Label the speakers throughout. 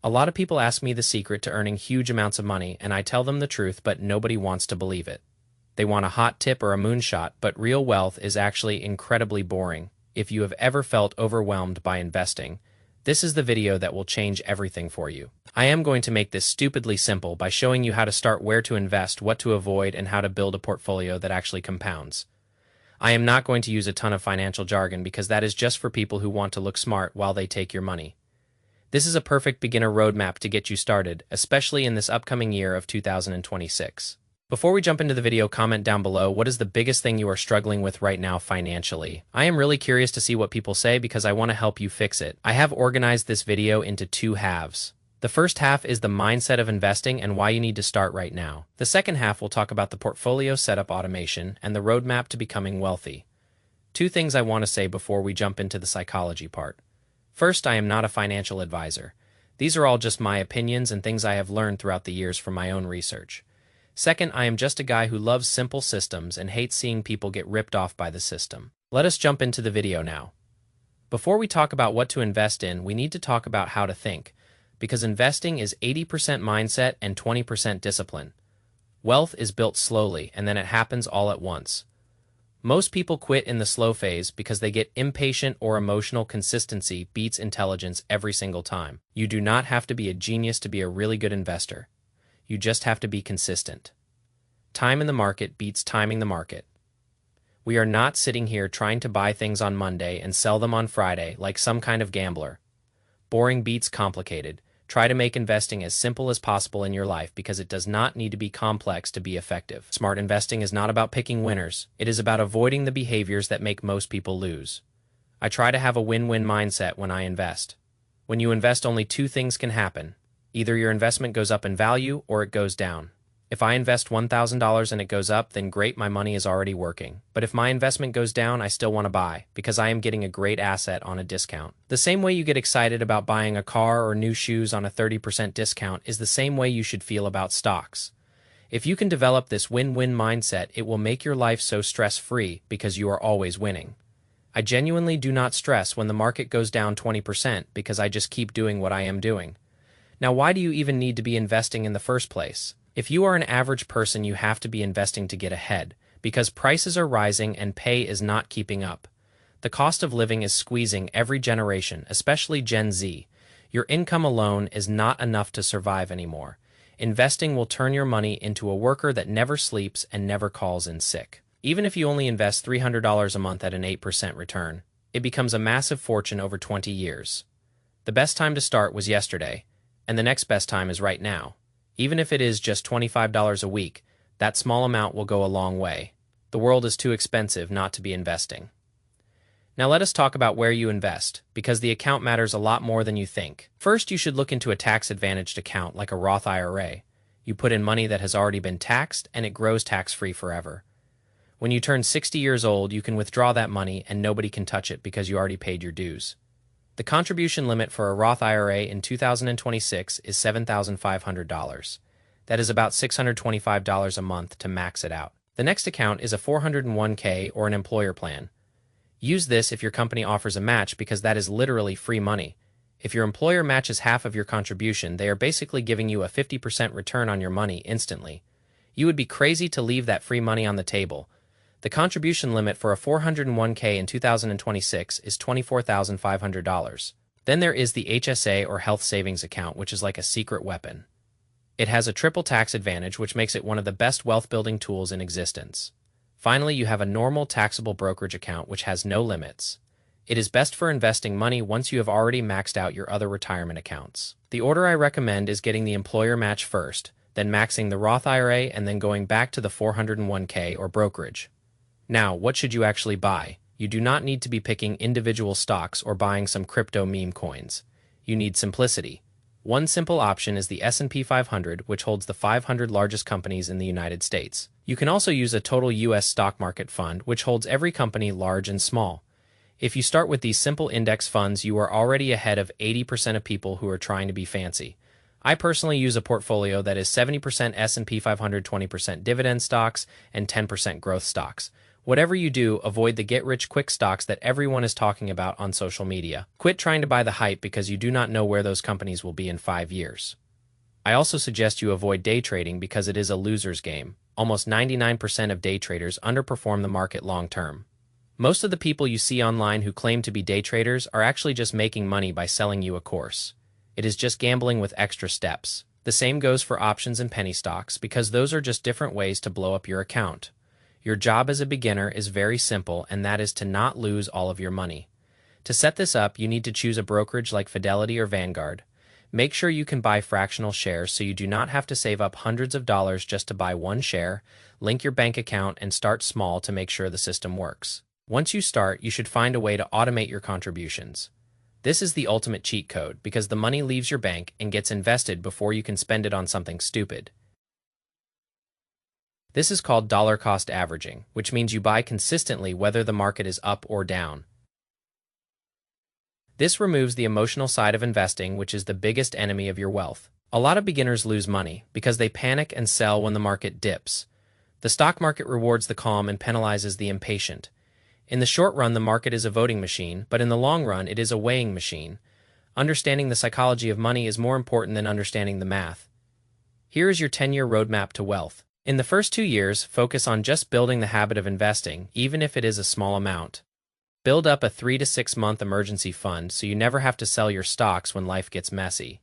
Speaker 1: A lot of people ask me the secret to earning huge amounts of money, and I tell them the truth, but nobody wants to believe it. They want a hot tip or a moonshot, but real wealth is actually incredibly boring. If you have ever felt overwhelmed by investing, this is the video that will change everything for you. I am going to make this stupidly simple by showing you how to start, where to invest, what to avoid, and how to build a portfolio that actually compounds. I am not going to use a ton of financial jargon because that is just for people who want to look smart while they take your money. This is a perfect beginner roadmap to get you started, especially in this upcoming year of 2026. Before we jump into the video, comment down below what is the biggest thing you are struggling with right now financially. I am really curious to see what people say because I want to help you fix it. I have organized this video into two halves. The first half is the mindset of investing and why you need to start right now. The second half will talk about the portfolio setup automation and the roadmap to becoming wealthy. Two things I want to say before we jump into the psychology part. First, I am not a financial advisor. These are all just my opinions and things I have learned throughout the years from my own research. Second, I am just a guy who loves simple systems and hates seeing people get ripped off by the system. Let us jump into the video now. Before we talk about what to invest in, we need to talk about how to think, because investing is 80% mindset and 20% discipline. Wealth is built slowly, and then it happens all at once. Most people quit in the slow phase because they get impatient or emotional. Consistency beats intelligence every single time. You do not have to be a genius to be a really good investor. You just have to be consistent. Time in the market beats timing the market. We are not sitting here trying to buy things on Monday and sell them on Friday like some kind of gambler. Boring beats complicated. Try to make investing as simple as possible in your life because it does not need to be complex to be effective. Smart investing is not about picking winners. It is about avoiding the behaviors that make most people lose. I try to have a win-win mindset when I invest. When you invest, only two things can happen. Either your investment goes up in value or it goes down. If I invest $1,000 and it goes up, then great, my money is already working. But if my investment goes down, I still want to buy because I am getting a great asset on a discount. The same way you get excited about buying a car or new shoes on a 30% discount is the same way you should feel about stocks. If you can develop this win-win mindset, it will make your life so stress-free because you are always winning. I genuinely do not stress when the market goes down 20% because I just keep doing what I am doing. Now, why do you even need to be investing in the first place? If you are an average person, you have to be investing to get ahead, because prices are rising and pay is not keeping up. The cost of living is squeezing every generation, especially Gen Z. Your income alone is not enough to survive anymore. Investing will turn your money into a worker that never sleeps and never calls in sick. Even if you only invest $300 a month at an 8% return, it becomes a massive fortune over 20 years. The best time to start was yesterday, and the next best time is right now. Even if it is just $25 a week, that small amount will go a long way. The world is too expensive not to be investing. Now let us talk about where you invest, because the account matters a lot more than you think. First, you should look into a tax-advantaged account like a Roth IRA. You put in money that has already been taxed, and it grows tax-free forever. When you turn 60 years old, you can withdraw that money and nobody can touch it because you already paid your dues. The contribution limit for a Roth IRA in 2026 is $7,500. That is about $625 a month to max it out. The next account is a 401k or an employer plan. Use this if your company offers a match because that is literally free money. If your employer matches half of your contribution, they are basically giving you a 50% return on your money instantly. You would be crazy to leave that free money on the table. The contribution limit for a 401k in 2026 is $24,500. Then there is the HSA or health savings account, which is like a secret weapon. It has a triple tax advantage, which makes it one of the best wealth-building tools in existence. Finally, you have a normal taxable brokerage account, which has no limits. It is best for investing money once you have already maxed out your other retirement accounts. The order I recommend is getting the employer match first, then maxing the Roth IRA, and then going back to the 401k or brokerage. Now, what should you actually buy? You do not need to be picking individual stocks or buying some crypto meme coins. You need simplicity. One simple option is the S&P 500, which holds the 500 largest companies in the United States. You can also use a total U.S. stock market fund, which holds every company large and small. If you start with these simple index funds, you are already ahead of 80% of people who are trying to be fancy. I personally use a portfolio that is 70% S&P 500, 20% dividend stocks, and 10% growth stocks. Whatever you do, avoid the get-rich-quick stocks that everyone is talking about on social media. Quit trying to buy the hype because you do not know where those companies will be in 5 years. I also suggest you avoid day trading because it is a loser's game. Almost 99% of day traders underperform the market long-term. Most of the people you see online who claim to be day traders are actually just making money by selling you a course. It is just gambling with extra steps. The same goes for options and penny stocks because those are just different ways to blow up your account. Your job as a beginner is very simple, and that is to not lose all of your money. To set this up, you need to choose a brokerage like Fidelity or Vanguard. Make sure you can buy fractional shares so you do not have to save up hundreds of dollars just to buy one share. Link your bank account and start small to make sure the system works. Once you start, you should find a way to automate your contributions. This is the ultimate cheat code because the money leaves your bank and gets invested before you can spend it on something stupid. This is called dollar cost averaging, which means you buy consistently whether the market is up or down. This removes the emotional side of investing, which is the biggest enemy of your wealth. A lot of beginners lose money because they panic and sell when the market dips. The stock market rewards the calm and penalizes the impatient. In the short run, the market is a voting machine, but in the long run, it is a weighing machine. Understanding the psychology of money is more important than understanding the math. Here is your 10-year roadmap to wealth. In the first 2 years, focus on just building the habit of investing, even if it is a small amount. Build up a 3 to 6 month emergency fund so you never have to sell your stocks when life gets messy.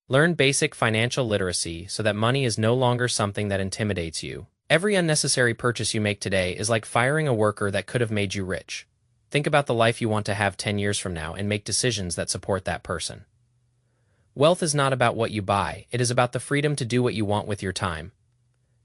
Speaker 1: Learn basic financial literacy so that money is no longer something that intimidates you. Every unnecessary purchase you make today is like firing a worker that could have made you rich. Think about the life you want to have 10 years from now and make decisions that support that person. Wealth is not about what you buy, it is about the freedom to do what you want with your time.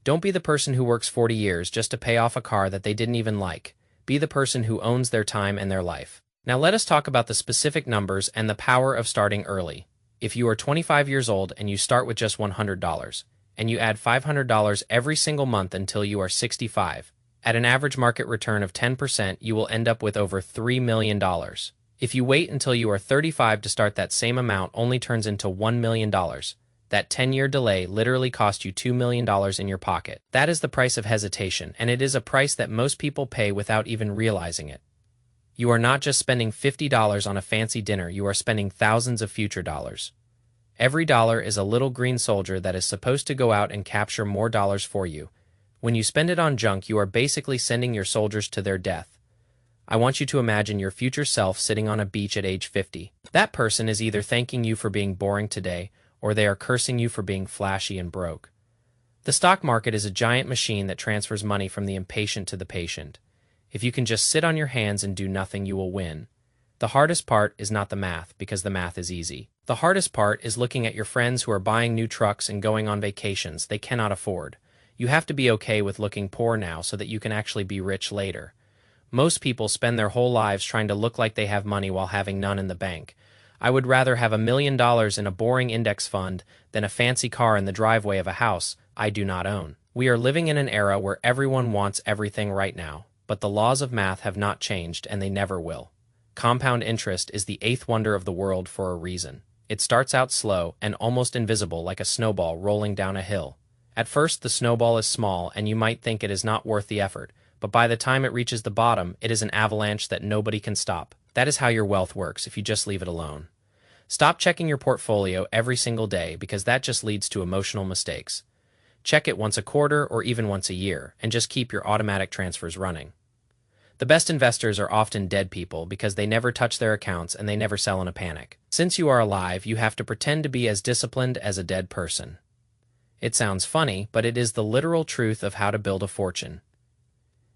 Speaker 1: Don't be the person who works 40 years just to pay off a car that they didn't even like. Be the person who owns their time and their life. Now let us talk about the specific numbers and the power of starting early. If you are 25 years old and you start with just $100, and you add $500 every single month until you are 65, at an average market return of 10%, you will end up with over $3 million. If you wait until you are 35 to start, that same amount only turns into $1 million. That 10-year delay literally cost you $2 million in your pocket. That is the price of hesitation, and it is a price that most people pay without even realizing it. You are not just spending $50 on a fancy dinner, you are spending thousands of future dollars. Every dollar is a little green soldier that is supposed to go out and capture more dollars for you. When you spend it on junk, you are basically sending your soldiers to their death. I want you to imagine your future self sitting on a beach at age 50. That person is either thanking you for being boring today, or they are cursing you for being flashy and broke. The stock market is a giant machine that transfers money from the impatient to the patient. If you can just sit on your hands and do nothing, you will win. The hardest part is not the math, because the math is easy. The hardest part is looking at your friends who are buying new trucks and going on vacations they cannot afford. You have to be okay with looking poor now so that you can actually be rich later. Most people spend their whole lives trying to look like they have money while having none in the bank. I would rather have $1 million in a boring index fund than a fancy car in the driveway of a house I do not own. We are living in an era where everyone wants everything right now, but the laws of math have not changed and they never will. Compound interest is the 8th wonder of the world for a reason. It starts out slow and almost invisible, like a snowball rolling down a hill. At first, the snowball is small and you might think it is not worth the effort, but by the time it reaches the bottom, it is an avalanche that nobody can stop. That is how your wealth works if you just leave it alone. Stop checking your portfolio every single day because that just leads to emotional mistakes. Check it once a quarter or even once a year, and just keep your automatic transfers running. The best investors are often dead people because they never touch their accounts and they never sell in a panic. Since you are alive, you have to pretend to be as disciplined as a dead person. It sounds funny, but it is the literal truth of how to build a fortune.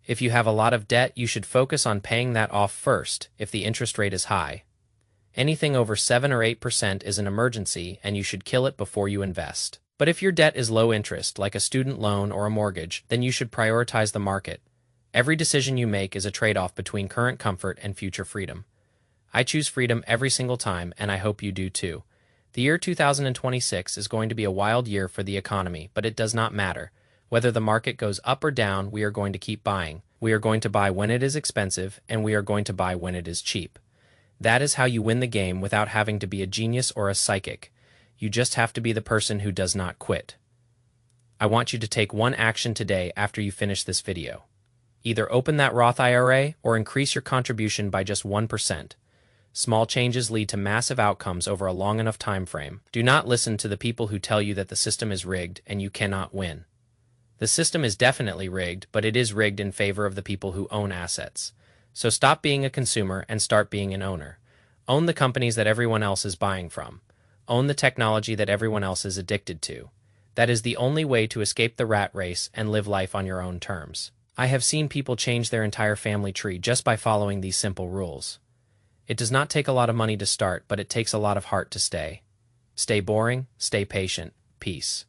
Speaker 1: If you have a lot of debt, you should focus on paying that off first if the interest rate is high. Anything over 7 or 8% is an emergency, and you should kill it before you invest. But if your debt is low interest, like a student loan or a mortgage, then you should prioritize the market. Every decision you make is a trade-off between current comfort and future freedom. I choose freedom every single time, and I hope you do too. The year 2026 is going to be a wild year for the economy, but it does not matter. Whether the market goes up or down, we are going to keep buying. We are going to buy when it is expensive, and we are going to buy when it is cheap. That is how you win the game without having to be a genius or a psychic. You just have to be the person who does not quit. I want you to take one action today after you finish this video. Either open that Roth IRA or increase your contribution by just 1%. Small changes lead to massive outcomes over a long enough time frame. Do not listen to the people who tell you that the system is rigged and you cannot win. The system is definitely rigged, but it is rigged in favor of the people who own assets. So stop being a consumer and start being an owner. Own the companies that everyone else is buying from. Own the technology that everyone else is addicted to. That is the only way to escape the rat race and live life on your own terms. I have seen people change their entire family tree just by following these simple rules. It does not take a lot of money to start, but it takes a lot of heart to stay. Stay boring, stay patient. Peace.